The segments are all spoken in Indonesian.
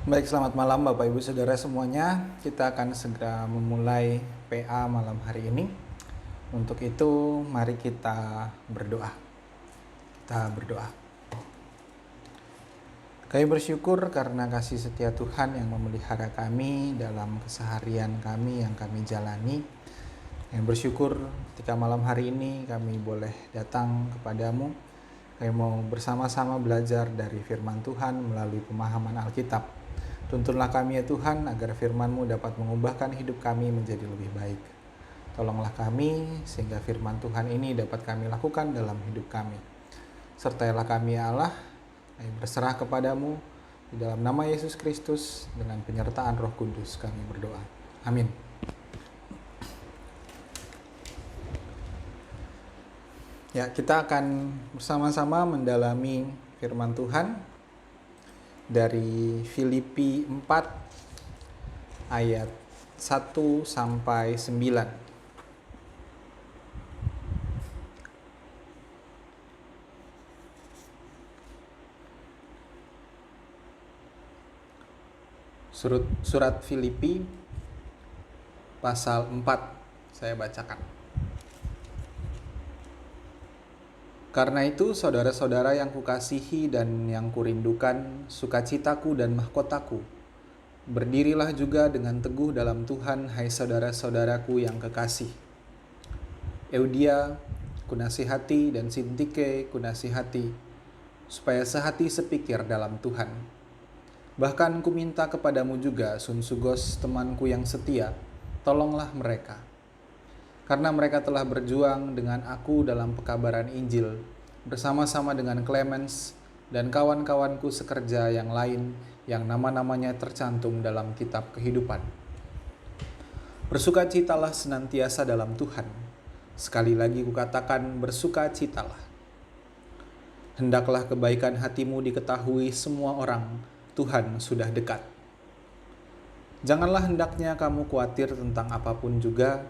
Baik, selamat malam Bapak Ibu Saudara semuanya. Kita akan segera memulai PA malam hari ini. Untuk itu, mari kita berdoa. Kita berdoa. Kami bersyukur karena kasih setia Tuhan yang memelihara kami dalam keseharian kami yang kami jalani. Kami bersyukur ketika malam hari ini kami boleh datang kepadamu. Kami mau bersama-sama belajar dari firman Tuhan melalui pemahaman Alkitab. Tuntunlah kami ya Tuhan agar firman-Mu dapat mengubahkan hidup kami menjadi lebih baik. Tolonglah kami sehingga firman Tuhan ini dapat kami lakukan dalam hidup kami. Sertailah kami ya Allah, kami berserah kepadamu di dalam nama Yesus Kristus dengan penyertaan Roh Kudus kami berdoa. Amin. Ya, kita akan bersama-sama mendalami firman Tuhan dari Filipi 4 ayat 1 sampai 9. Surat Filipi pasal 4 saya bacakan. Karena itu, saudara-saudara yang kukasihi dan yang kurindukan, sukacitaku dan mahkotaku, berdirilah juga dengan teguh dalam Tuhan, hai saudara-saudaraku yang kekasih. Eudia kunasihati dan Sintike kunasihati, supaya sehati sepikir dalam Tuhan. Bahkan kuminta kepadamu juga, Sunsugos temanku yang setia, tolonglah mereka. Karena mereka telah berjuang dengan aku dalam pekabaran Injil, bersama-sama dengan Clemens dan kawan-kawanku sekerja yang lain yang nama-namanya tercantum dalam kitab kehidupan. Bersukacitalah senantiasa dalam Tuhan. Sekali lagi kukatakan, bersukacitalah. Hendaklah kebaikan hatimu diketahui semua orang, Tuhan sudah dekat. Janganlah hendaknya kamu khawatir tentang apapun juga,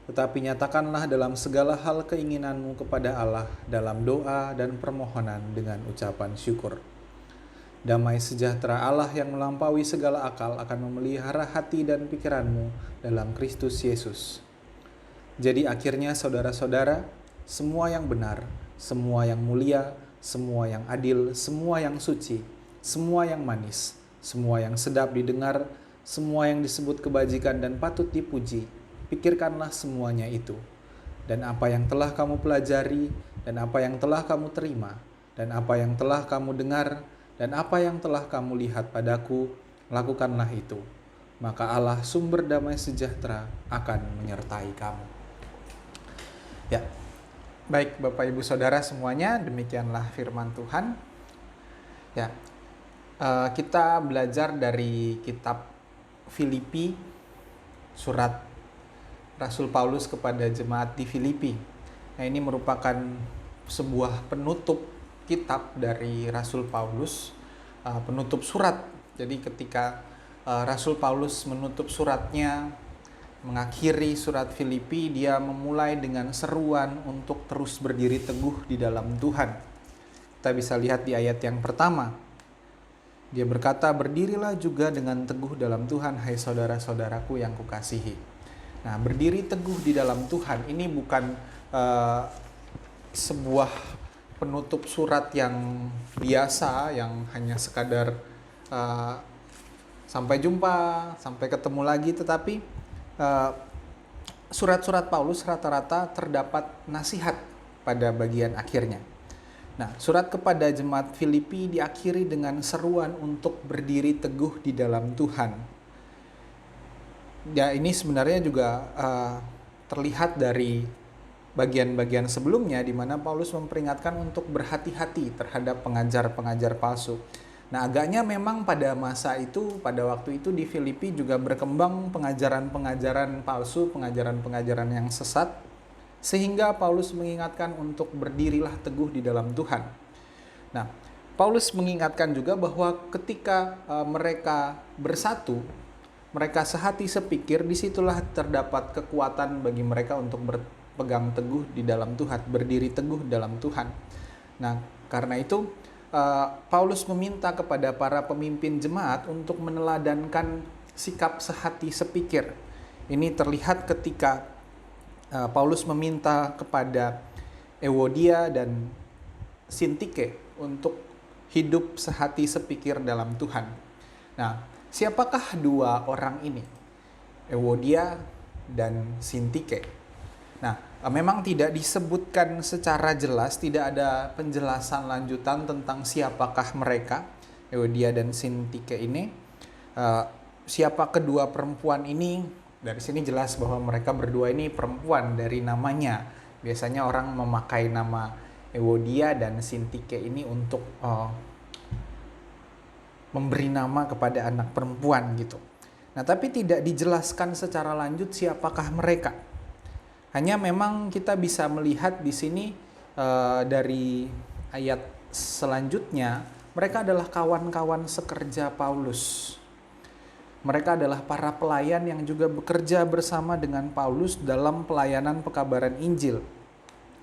tetapi nyatakanlah dalam segala hal keinginanmu kepada Allah dalam doa dan permohonan dengan ucapan syukur. Damai sejahtera Allah yang melampaui segala akal akan memelihara hati dan pikiranmu dalam Kristus Yesus. Jadi akhirnya saudara-saudara, semua yang benar, semua yang mulia, semua yang adil, semua yang suci, semua yang manis, semua yang sedap didengar, semua yang disebut kebajikan dan patut dipuji, pikirkanlah semuanya itu. Dan apa yang telah kamu pelajari, dan apa yang telah kamu terima, dan apa yang telah kamu dengar, dan apa yang telah kamu lihat padaku, lakukanlah itu. Maka Allah sumber damai sejahtera akan menyertai kamu. Ya, baik Bapak Ibu Saudara semuanya, demikianlah firman Tuhan. Ya, kita belajar dari kitab Filipi, surat Rasul Paulus kepada jemaat di Filipi. Nah, ini merupakan sebuah penutup kitab dari Rasul Paulus, penutup surat. Jadi ketika Rasul Paulus menutup suratnya, mengakhiri surat Filipi, dia memulai dengan seruan untuk terus berdiri teguh di dalam Tuhan. Kita bisa lihat di ayat yang pertama. Dia berkata, berdirilah juga dengan teguh dalam Tuhan, hai saudara-saudaraku yang kukasihi. Nah, berdiri teguh di dalam Tuhan ini bukan sebuah penutup surat yang biasa, yang hanya sekadar sampai jumpa, sampai ketemu lagi, tetapi surat-surat Paulus rata-rata terdapat nasihat pada bagian akhirnya. Nah, surat kepada jemaat Filipi diakhiri dengan seruan untuk berdiri teguh di dalam Tuhan. Ya, ini sebenarnya juga terlihat dari bagian-bagian sebelumnya di mana Paulus memperingatkan untuk berhati-hati terhadap pengajar-pengajar palsu. Nah, agaknya memang pada masa itu, pada waktu itu di Filipi juga berkembang pengajaran-pengajaran palsu, pengajaran-pengajaran yang sesat, sehingga Paulus mengingatkan untuk berdirilah teguh di dalam Tuhan. Nah, Paulus mengingatkan juga bahwa ketika mereka bersatu, mereka sehati sepikir, disitulah terdapat kekuatan bagi mereka untuk berpegang teguh di dalam Tuhan, berdiri teguh dalam Tuhan. Nah, karena itu Paulus meminta kepada para pemimpin jemaat untuk meneladankan sikap sehati sepikir. Ini terlihat ketika Paulus meminta kepada Ewodia dan Sintike untuk hidup sehati sepikir dalam Tuhan. Nah, siapakah dua orang ini? Ewodia dan Sintike. Nah, memang tidak disebutkan secara jelas, tidak ada penjelasan lanjutan tentang siapakah mereka, Ewodia dan Sintike ini. Siapa kedua perempuan ini? Dari sini jelas bahwa mereka berdua ini perempuan dari namanya. Biasanya orang memakai nama Ewodia dan Sintike ini untuk memberi nama kepada anak perempuan gitu. Nah, tapi tidak dijelaskan secara lanjut siapakah mereka. Hanya memang kita bisa melihat di sini dari ayat selanjutnya, mereka adalah kawan-kawan sekerja Paulus. Mereka adalah para pelayan yang juga bekerja bersama dengan Paulus dalam pelayanan pekabaran Injil.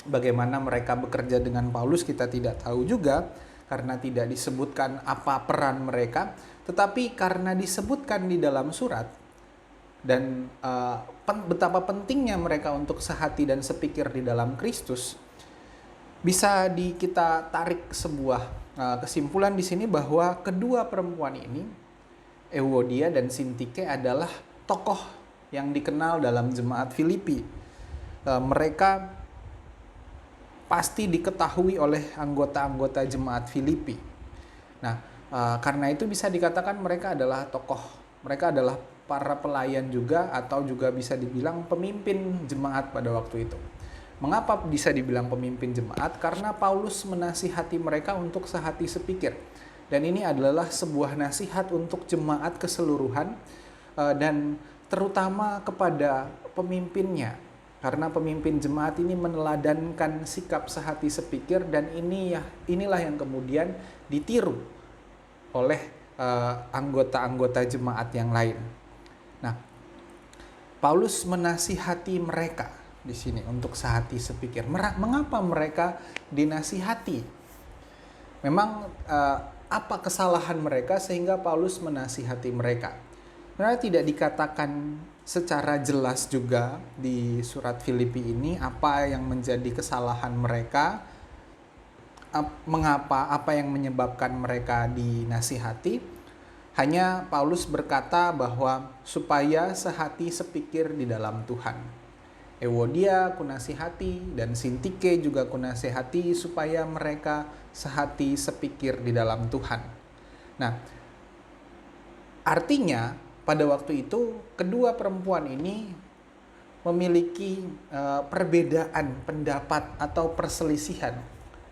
Bagaimana mereka bekerja dengan Paulus kita tidak tahu juga, karena tidak disebutkan apa peran mereka. Tetapi karena disebutkan di dalam surat, dan betapa pentingnya mereka untuk sehati dan sepikir di dalam Kristus, bisa kita tarik sebuah kesimpulan di sini bahwa kedua perempuan ini, Ewodia dan Sintike, adalah tokoh yang dikenal dalam jemaat Filipi. Mereka pasti diketahui oleh anggota-anggota jemaat Filipi. Nah, karena itu bisa dikatakan mereka adalah tokoh. Mereka adalah para pelayan juga, atau juga bisa dibilang pemimpin jemaat pada waktu itu. Mengapa bisa dibilang pemimpin jemaat? Karena Paulus menasihati mereka untuk sehati sepikir. Dan ini adalah sebuah nasihat untuk jemaat keseluruhan, dan terutama kepada pemimpinnya. Karena pemimpin jemaat ini meneladankan sikap sehati sepikir, dan inilah yang kemudian ditiru oleh anggota-anggota jemaat yang lain. Nah, Paulus menasihati mereka di sini untuk sehati sepikir. Mengapa mereka dinasihati? Memang apa kesalahan mereka sehingga Paulus menasihati mereka? Karena tidak dikatakan secara jelas juga di surat Filipi ini apa yang menjadi kesalahan mereka, mengapa, apa yang menyebabkan mereka dinasihati. Hanya Paulus berkata bahwa supaya sehati sepikir di dalam Tuhan. Ewodia kunasihati dan Sintike juga kunasihati supaya mereka sehati sepikir di dalam Tuhan. Nah, artinya pada waktu itu kedua perempuan ini memiliki perbedaan pendapat atau perselisihan.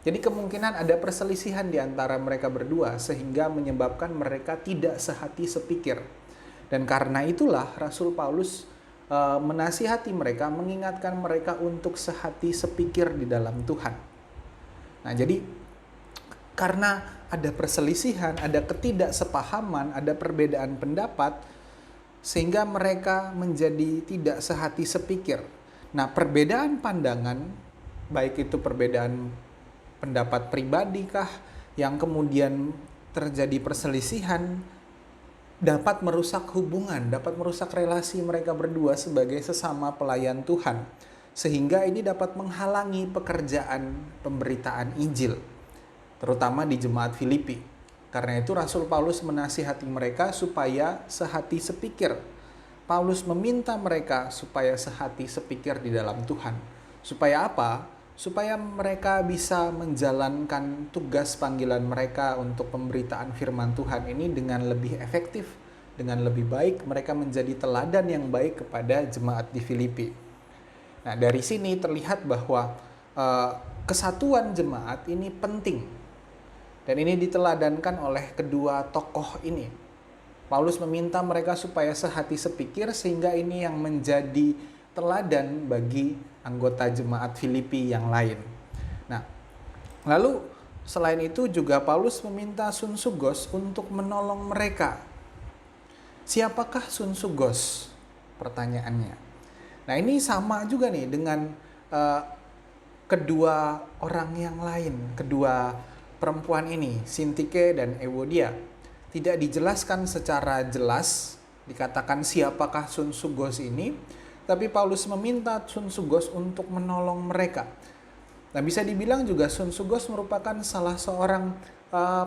Jadi kemungkinan ada perselisihan di antara mereka berdua sehingga menyebabkan mereka tidak sehati sepikir. Dan karena itulah Rasul Paulus menasihati mereka, mengingatkan mereka untuk sehati sepikir di dalam Tuhan. Nah, jadi karena ada perselisihan, ada ketidaksepahaman, ada perbedaan pendapat, sehingga mereka menjadi tidak sehati sepikir. Nah, perbedaan pandangan, baik itu perbedaan pendapat pribadi kah, yang kemudian terjadi perselisihan, dapat merusak hubungan, dapat merusak relasi mereka berdua sebagai sesama pelayan Tuhan. Sehingga ini dapat menghalangi pekerjaan pemberitaan Injil, terutama di jemaat Filipi. Karena itu Rasul Paulus menasihati mereka supaya sehati sepikir. Paulus meminta mereka supaya sehati sepikir di dalam Tuhan. Supaya apa? Supaya mereka bisa menjalankan tugas panggilan mereka untuk pemberitaan firman Tuhan ini dengan lebih efektif, dengan lebih baik. Mereka menjadi teladan yang baik kepada jemaat di Filipi. Nah, dari sini terlihat bahwa kesatuan jemaat ini penting. Dan ini diteladankan oleh kedua tokoh ini. Paulus meminta mereka supaya sehati sepikir, sehingga ini yang menjadi teladan bagi anggota jemaat Filipi yang lain. Nah, lalu selain itu juga Paulus meminta Sunsugos untuk menolong mereka. Siapakah Sunsugos? Pertanyaannya. Nah, ini sama juga nih dengan kedua orang yang lain, kedua perempuan ini, Sintike dan Ewodia. Tidak dijelaskan secara jelas, dikatakan siapakah Sun Sugos ini, tapi Paulus meminta Sun Sugos untuk menolong mereka. Nah, bisa dibilang juga Sun Sugos merupakan salah seorang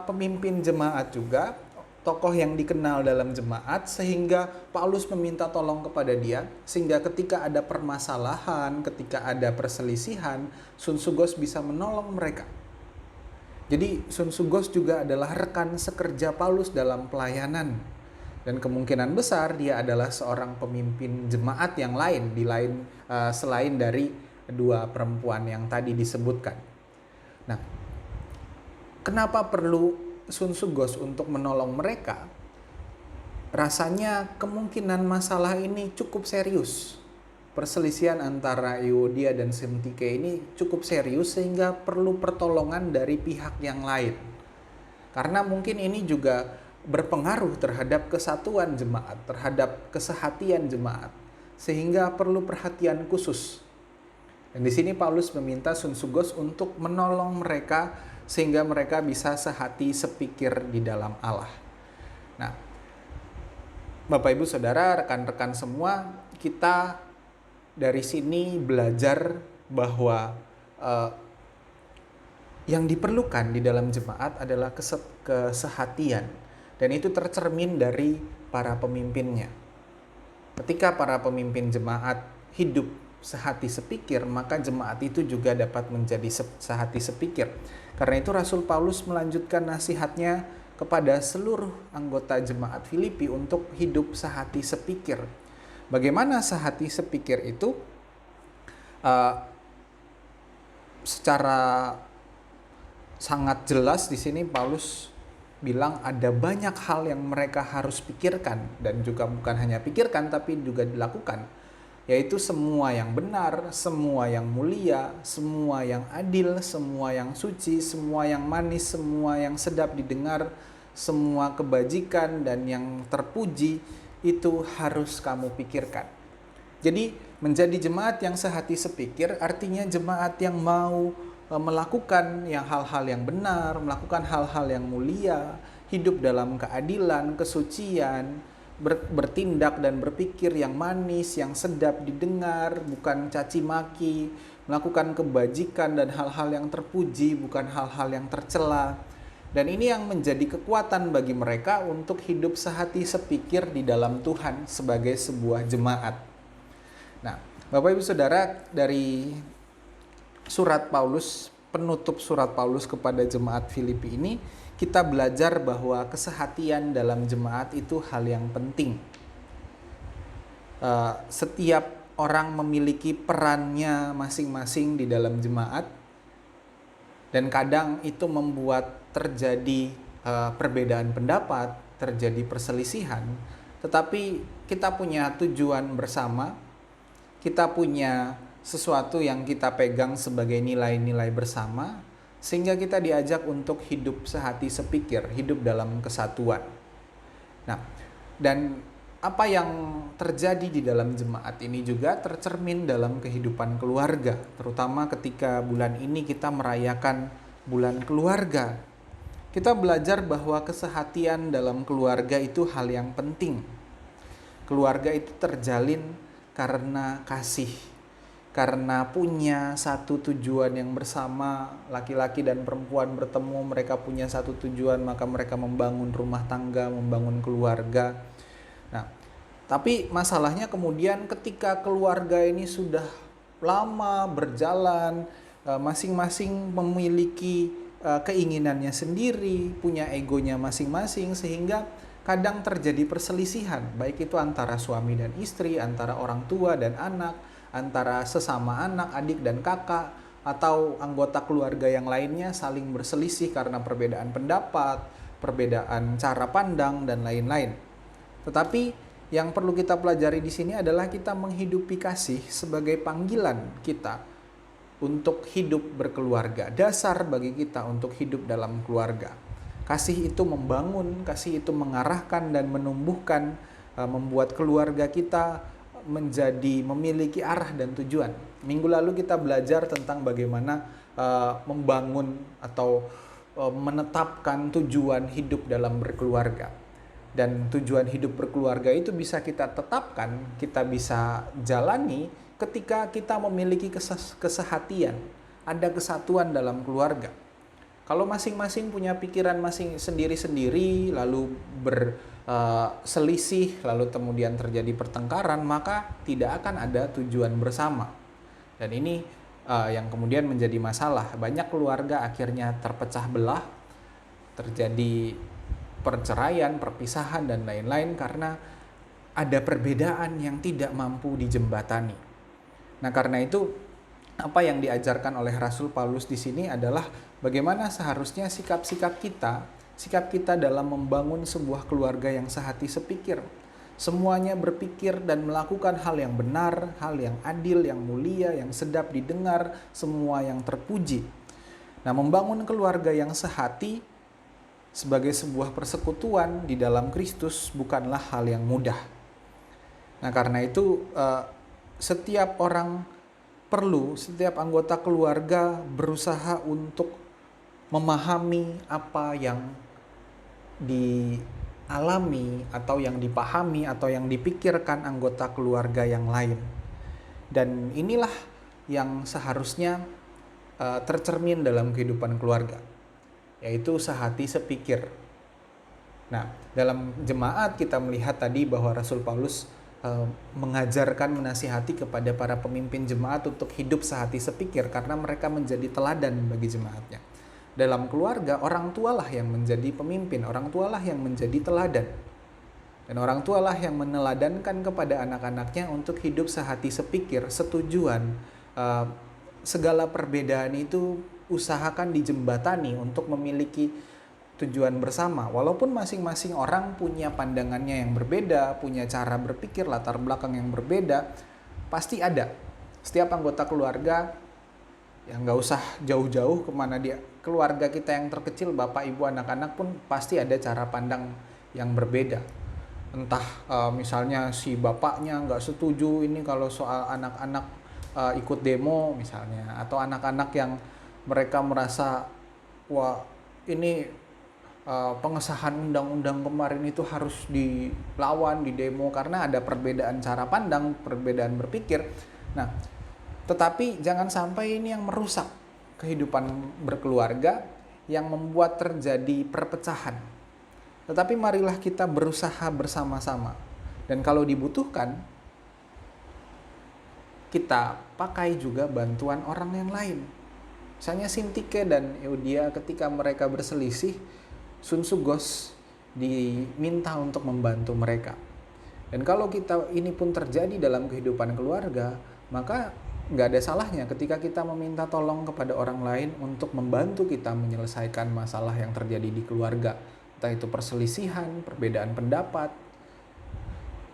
pemimpin jemaat juga, tokoh yang dikenal dalam jemaat, sehingga Paulus meminta tolong kepada dia, sehingga ketika ada permasalahan, ketika ada perselisihan, Sun Sugos bisa menolong mereka. Jadi Sun Sugos juga adalah rekan sekerja Paulus dalam pelayanan, dan kemungkinan besar dia adalah seorang pemimpin jemaat yang lain selain dari dua perempuan yang tadi disebutkan. Nah, kenapa perlu Sun Sugos untuk menolong mereka? Rasanya kemungkinan masalah ini cukup serius. Perselisihan antara Ewodia dan Sintike ini cukup serius sehingga perlu pertolongan dari pihak yang lain. Karena mungkin ini juga berpengaruh terhadap kesatuan jemaat, terhadap kesehatian jemaat, sehingga perlu perhatian khusus. Dan di sini Paulus meminta Sun Sugos untuk menolong mereka sehingga mereka bisa sehati sepikir di dalam Allah. Nah, Bapak Ibu Saudara, rekan-rekan semua, kita dari sini belajar bahwa yang diperlukan di dalam jemaat adalah kesehatian, dan itu tercermin dari para pemimpinnya. Ketika para pemimpin jemaat hidup sehati sepikir, maka jemaat itu juga dapat menjadi sehati sepikir. Karena itu Rasul Paulus melanjutkan nasihatnya kepada seluruh anggota jemaat Filipi untuk hidup sehati sepikir. Bagaimana sehati sepikir itu? Secara sangat jelas di sini Paulus bilang ada banyak hal yang mereka harus pikirkan, dan juga bukan hanya pikirkan tapi juga dilakukan, yaitu semua yang benar, semua yang mulia, semua yang adil, semua yang suci, semua yang manis, semua yang sedap didengar, semua kebajikan dan yang terpuji, itu harus kamu pikirkan. Jadi menjadi jemaat yang sehati sepikir artinya jemaat yang mau melakukan hal-hal yang benar, melakukan hal-hal yang mulia, hidup dalam keadilan, kesucian, bertindak dan berpikir yang manis, yang sedap didengar, bukan caci maki, melakukan kebajikan dan hal-hal yang terpuji, bukan hal-hal yang tercela. Dan ini yang menjadi kekuatan bagi mereka untuk hidup sehati sepikir di dalam Tuhan sebagai sebuah jemaat. Nah, Bapak Ibu Saudara, dari surat Paulus, penutup surat Paulus kepada jemaat Filipi ini, kita belajar bahwa kesehatian dalam jemaat itu hal yang penting. Setiap orang memiliki perannya masing-masing di dalam jemaat, dan kadang itu membuat terjadi perbedaan pendapat, terjadi perselisihan. Tetapi kita punya tujuan bersama, kita punya sesuatu yang kita pegang sebagai nilai-nilai bersama, sehingga kita diajak untuk hidup sehati sepikir, hidup dalam kesatuan. Nah, dan apa yang terjadi di dalam jemaat ini juga tercermin dalam kehidupan keluarga, terutama ketika bulan ini kita merayakan bulan keluarga. Kita belajar bahwa kesehatian dalam keluarga itu hal yang penting. Keluarga itu terjalin karena kasih, karena punya satu tujuan yang bersama. Laki-laki dan perempuan bertemu, mereka punya satu tujuan, maka mereka membangun rumah tangga, membangun keluarga. Nah, tapi masalahnya kemudian ketika keluarga ini sudah lama berjalan, masing-masing memiliki keinginannya sendiri, punya egonya masing-masing, sehingga kadang terjadi perselisihan, baik itu antara suami dan istri, antara orang tua dan anak, antara sesama anak, adik dan kakak, atau anggota keluarga yang lainnya saling berselisih karena perbedaan pendapat, perbedaan cara pandang, dan lain-lain. Tetapi yang perlu kita pelajari di sini adalah kita menghidupi kasih sebagai panggilan kita untuk hidup berkeluarga, dasar bagi kita untuk hidup dalam keluarga. Kasih itu membangun, kasih itu mengarahkan dan menumbuhkan, membuat keluarga kita memiliki arah dan tujuan. Minggu lalu kita belajar tentang bagaimana membangun atau menetapkan tujuan hidup dalam berkeluarga. Dan tujuan hidup berkeluarga itu bisa kita tetapkan, kita bisa jalani ketika kita memiliki kesehatian, ada kesatuan dalam keluarga. Kalau masing-masing punya pikiran masing sendiri-sendiri, lalu berselisih, lalu kemudian terjadi pertengkaran, maka tidak akan ada tujuan bersama. Dan ini yang kemudian menjadi masalah. Banyak keluarga akhirnya terpecah belah, terjadi perceraian, perpisahan, dan lain-lain karena ada perbedaan yang tidak mampu dijembatani. Nah, karena itu apa yang diajarkan oleh Rasul Paulus di sini adalah bagaimana seharusnya sikap kita dalam membangun sebuah keluarga yang sehati sepikir. Semuanya berpikir dan melakukan hal yang benar, hal yang adil, yang mulia, yang sedap didengar, semua yang terpuji. Nah, membangun keluarga yang sehati sebagai sebuah persekutuan di dalam Kristus bukanlah hal yang mudah. Nah, karena itu setiap anggota keluarga berusaha untuk memahami apa yang dialami atau yang dipahami atau yang dipikirkan anggota keluarga yang lain. Dan inilah yang seharusnya tercermin dalam kehidupan keluarga, yaitu sehati sepikir. Nah, dalam jemaat kita melihat tadi bahwa Rasul Paulus mengajarkan, menasihati kepada para pemimpin jemaat untuk hidup sehati sepikir karena mereka menjadi teladan bagi jemaatnya. Dalam keluarga, orang tualah yang menjadi pemimpin, orang tualah yang menjadi teladan. Dan orang tualah yang meneladankan kepada anak-anaknya untuk hidup sehati sepikir, setujuan. Segala perbedaan itu usahakan dijembatani untuk memiliki tujuan bersama. Walaupun masing-masing orang punya pandangannya yang berbeda, punya cara berpikir, latar belakang yang berbeda, pasti ada. Setiap anggota keluarga, ya nggak usah jauh-jauh kemana dia. Keluarga kita yang terkecil, bapak, ibu, anak-anak pun pasti ada cara pandang yang berbeda. Entah misalnya si bapaknya nggak setuju ini kalau soal anak-anak ikut demo misalnya, atau anak-anak yang mereka merasa wah ini pengesahan undang-undang kemarin itu harus dilawan, di demo karena ada perbedaan cara pandang, perbedaan berpikir. Nah, tetapi jangan sampai ini yang merusak kehidupan berkeluarga, yang membuat terjadi perpecahan. Tetapi marilah kita berusaha bersama-sama. Dan kalau dibutuhkan, kita pakai juga bantuan orang yang lain. Misalnya Sintike dan Eudia ketika mereka berselisih, Sun Sugos diminta untuk membantu mereka. Dan kalau ini pun terjadi dalam kehidupan keluarga, maka nggak ada salahnya ketika kita meminta tolong kepada orang lain untuk membantu kita menyelesaikan masalah yang terjadi di keluarga. Entah itu perselisihan, perbedaan pendapat,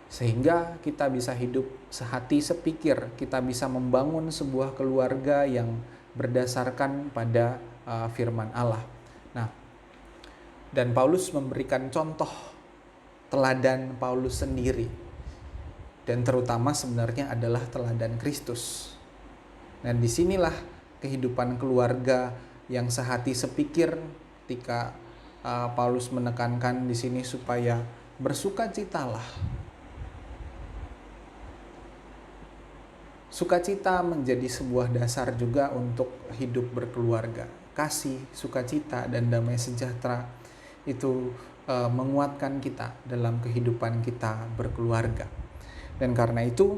sehingga kita bisa hidup sehati sepikir, kita bisa membangun sebuah keluarga yang berdasarkan pada firman Allah. Nah, dan Paulus memberikan contoh teladan Paulus sendiri, dan terutama sebenarnya adalah teladan Kristus. Dan disinilah kehidupan keluarga yang sehati sepikir, ketika Paulus menekankan di sini supaya bersukacitalah. Sukacita menjadi sebuah dasar juga untuk hidup berkeluarga. Kasih, sukacita, dan damai sejahtera itu menguatkan kita dalam kehidupan kita berkeluarga. Dan karena itu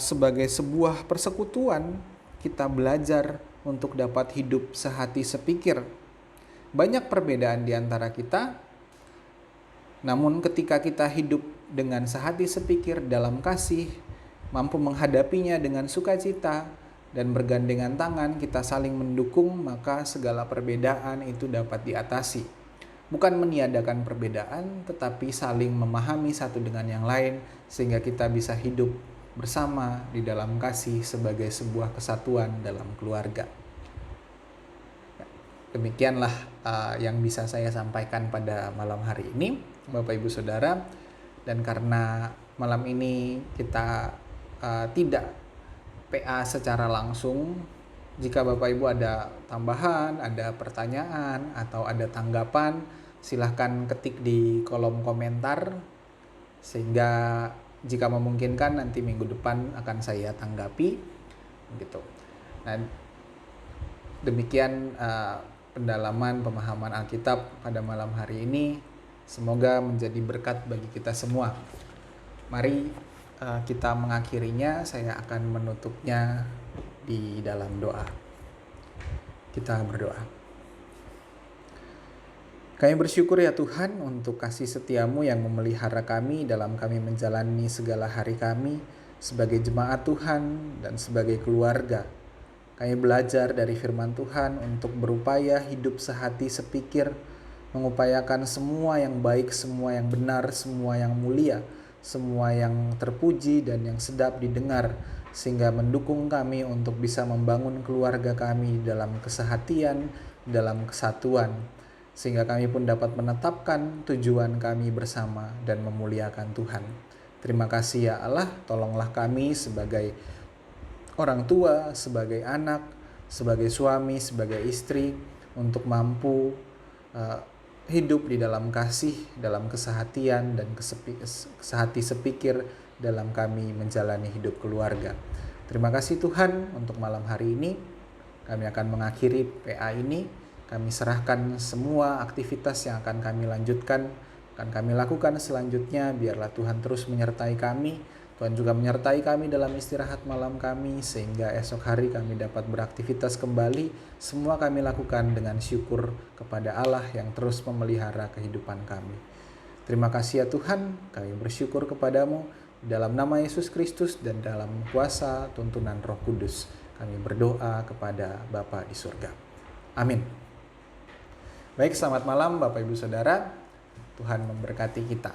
sebagai sebuah persekutuan, kita belajar untuk dapat hidup sehati sepikir. Banyak perbedaan di antara kita, namun ketika kita hidup dengan sehati sepikir dalam kasih, mampu menghadapinya dengan sukacita dan bergandengan tangan, kita saling mendukung, maka segala perbedaan itu dapat diatasi. Bukan meniadakan perbedaan, tetapi saling memahami satu dengan yang lain, sehingga kita bisa hidup bersama di dalam kasih sebagai sebuah kesatuan dalam keluarga. Demikianlah yang bisa saya sampaikan pada malam hari ini, Bapak Ibu Saudara. Dan karena malam ini kita tidak PA secara langsung Jika Bapak Ibu ada tambahan, ada pertanyaan, atau ada tanggapan, silahkan ketik di kolom komentar, sehingga jika memungkinkan nanti minggu depan akan saya tanggapi gitu. Nah, demikian pendalaman pemahaman Alkitab pada malam hari ini. Semoga menjadi berkat bagi kita semua. Mari kita mengakhirinya. Saya akan menutupnya di dalam doa. Kita berdoa. Kami bersyukur ya Tuhan untuk kasih setiamu yang memelihara kami dalam kami menjalani segala hari kami sebagai jemaat Tuhan dan sebagai keluarga. Kami belajar dari firman Tuhan untuk berupaya hidup sehati sepikir, mengupayakan semua yang baik, semua yang benar, semua yang mulia, semua yang terpuji dan yang sedap didengar, sehingga mendukung kami untuk bisa membangun keluarga kami dalam kesehatian, dalam kesatuan, sehingga kami pun dapat menetapkan tujuan kami bersama dan memuliakan Tuhan. Terima kasih ya Allah, tolonglah kami sebagai orang tua, sebagai anak, sebagai suami, sebagai istri, untuk mampu hidup di dalam kasih, dalam kesehatian dan sehati sepikir dalam kami menjalani hidup keluarga. Terima kasih Tuhan untuk malam hari ini. Kami akan mengakhiri PA ini. Kami serahkan semua aktivitas yang akan kami lanjutkan, akan kami lakukan selanjutnya. Biarlah Tuhan terus menyertai kami. Tuhan juga menyertai kami dalam istirahat malam kami, sehingga esok hari kami dapat beraktivitas kembali. Semua kami lakukan dengan syukur kepada Allah yang terus memelihara kehidupan kami. Terima kasih ya Tuhan, kami bersyukur kepadamu. Dalam nama Yesus Kristus dan dalam kuasa tuntunan Roh Kudus, kami berdoa kepada Bapa di surga. Amin. Baik, selamat malam Bapak Ibu Saudara. Tuhan memberkati kita.